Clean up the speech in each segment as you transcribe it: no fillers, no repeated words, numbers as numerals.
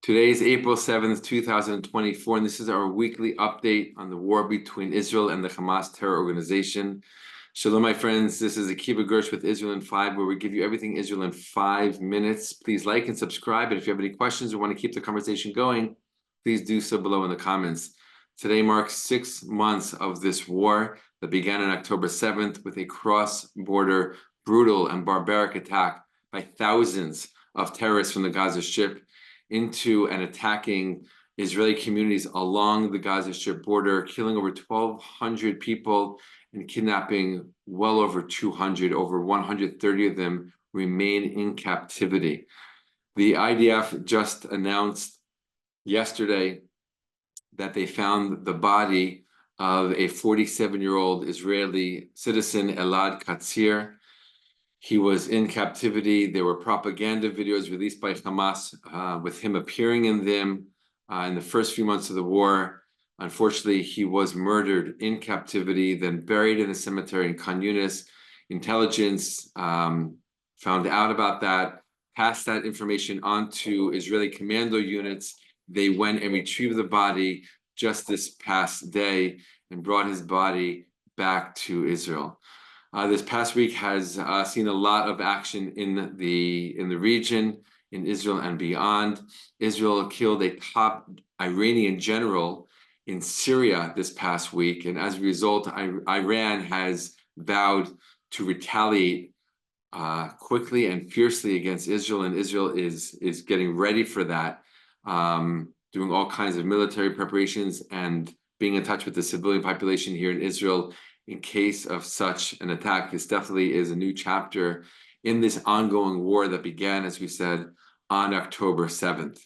Today is April 7th, 2024, and this is our weekly update on the war between Israel and the Hamas terror organization. Shalom, my friends. This is Akiva Gersh with Israel in 5, where we give you everything Israel in 5 minutes. Please like and subscribe, and if you have any questions or want to keep the conversation going, please do so below in the comments. Today marks 6 months of this war that began on October 7th with a cross-border, brutal and barbaric attack by thousands of terrorists from the Gaza Strip into and attacking Israeli communities along the Gaza Strip border, killing over 1,200 people and kidnapping well over 200. Over 130 of them remain in captivity. The IDF just announced yesterday that they found the body of a 47-year-old Israeli citizen, Elad Katzir. He was in captivity. There were propaganda videos released by Hamas with him appearing in them in the first few months of the war. Unfortunately, he was murdered in captivity, then buried in a cemetery in Khan Yunis. Intelligence found out about that, passed that information on to Israeli commando units. They went and retrieved the body just this past day and brought his body back to Israel. This past week has seen a lot of action in the region, in Israel and beyond. Israel killed a top Iranian general in Syria this past week, and as a result, Iran has vowed to retaliate quickly and fiercely against Israel, and Israel is getting ready for that, doing all kinds of military preparations and being in touch with the civilian population here in Israel in case of such an attack. This definitely is a new chapter in this ongoing war that began, as we said, on October 7th.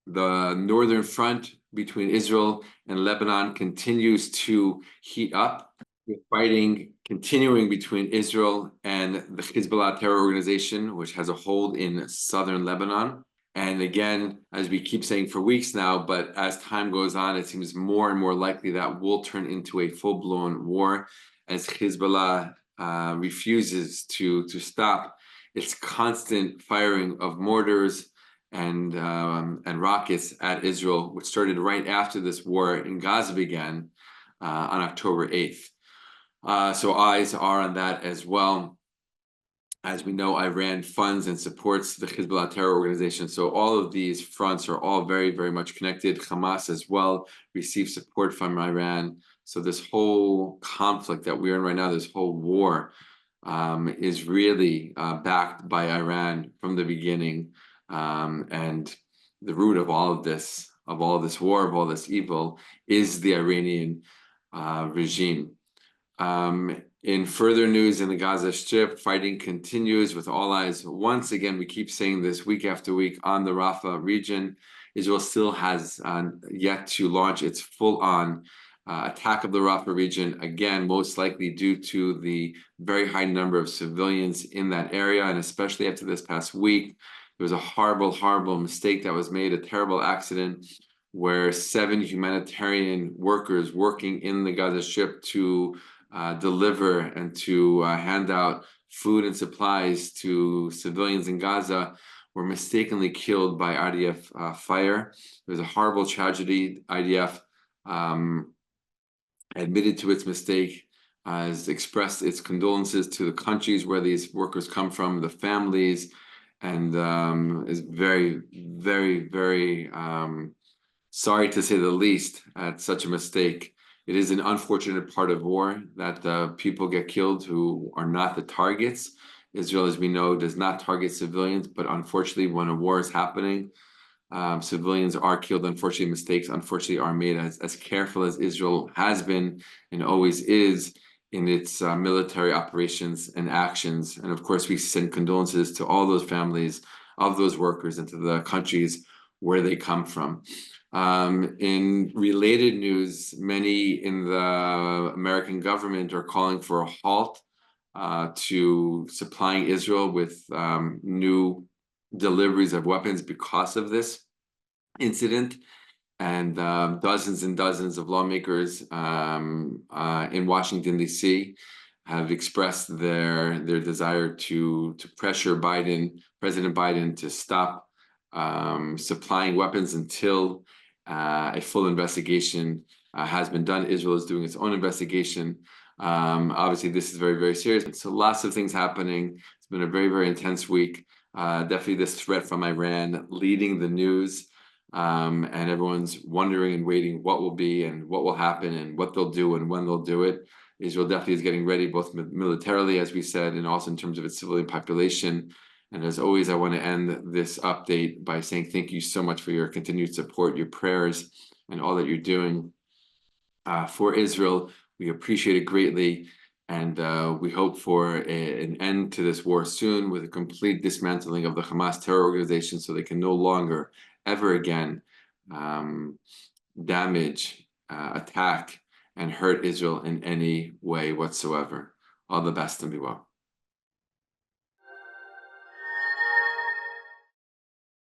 The northern front between Israel and Lebanon continues to heat up, with fighting continuing between Israel and the Hezbollah terror organization, which has a hold in southern Lebanon. And again, as we keep saying for weeks now, but as time goes on, it seems more and more likely that will turn into a full-blown war as Hezbollah refuses to stop its constant firing of mortars and rockets at Israel, which started right after this war in Gaza began on October 8th. So eyes are on that as well. As we know, Iran funds and supports the Hezbollah terror organization. So all of these fronts are all very, very much connected. Hamas as well receives support from Iran. So this whole conflict that we're in right now, this whole war, is really backed by Iran from the beginning. And the root of all of this war, of all this evil, is the Iranian regime. In further news in the Gaza Strip, fighting continues with all eyes. Once again, we keep saying this week after week on the Rafah region. Israel still has yet to launch its full-on attack of the Rafah region, again, most likely due to the very high number of civilians in that area, and especially after this past week. There was a horrible, horrible mistake that was made, a terrible accident where 7 humanitarian workers working in the Gaza Strip to deliver and to hand out food and supplies to civilians in Gaza were mistakenly killed by IDF fire. It was a horrible tragedy. IDF admitted to its mistake, has expressed its condolences to the countries where these workers come from, the families, and is very, very, very sorry, to say the least, at such a mistake. It is an unfortunate part of war that people get killed who are not the targets. Israel, as we know, does not target civilians, but unfortunately, when a war is happening, civilians are killed. Unfortunately, mistakes, unfortunately, are made. As careful as Israel has been and always is in its military operations and actions. And of course, we send condolences to all those families of those workers and to the countries where they come from. In related news, many in the American government are calling for a halt to supplying Israel with new deliveries of weapons because of this incident. And dozens and dozens of lawmakers in Washington, D.C. have expressed their desire to pressure President Biden, to stop supplying weapons until a full investigation has been done. Israel is doing its own investigation. Obviously, this is very, very serious. So lots of things happening. It's been a very, very intense week. Definitely this threat from Iran leading the news, and everyone's wondering and waiting what will be and what will happen and what they'll do and when they'll do it. Israel definitely is getting ready, both militarily, as we said, and also in terms of its civilian population. And as always, I want to end this update by saying thank you so much for your continued support, your prayers, and all that you're doing for Israel. We appreciate it greatly. And we hope for an end to this war soon, with a complete dismantling of the Hamas terror organization, so they can no longer, ever again, damage, attack, and hurt Israel in any way whatsoever. All the best and be well.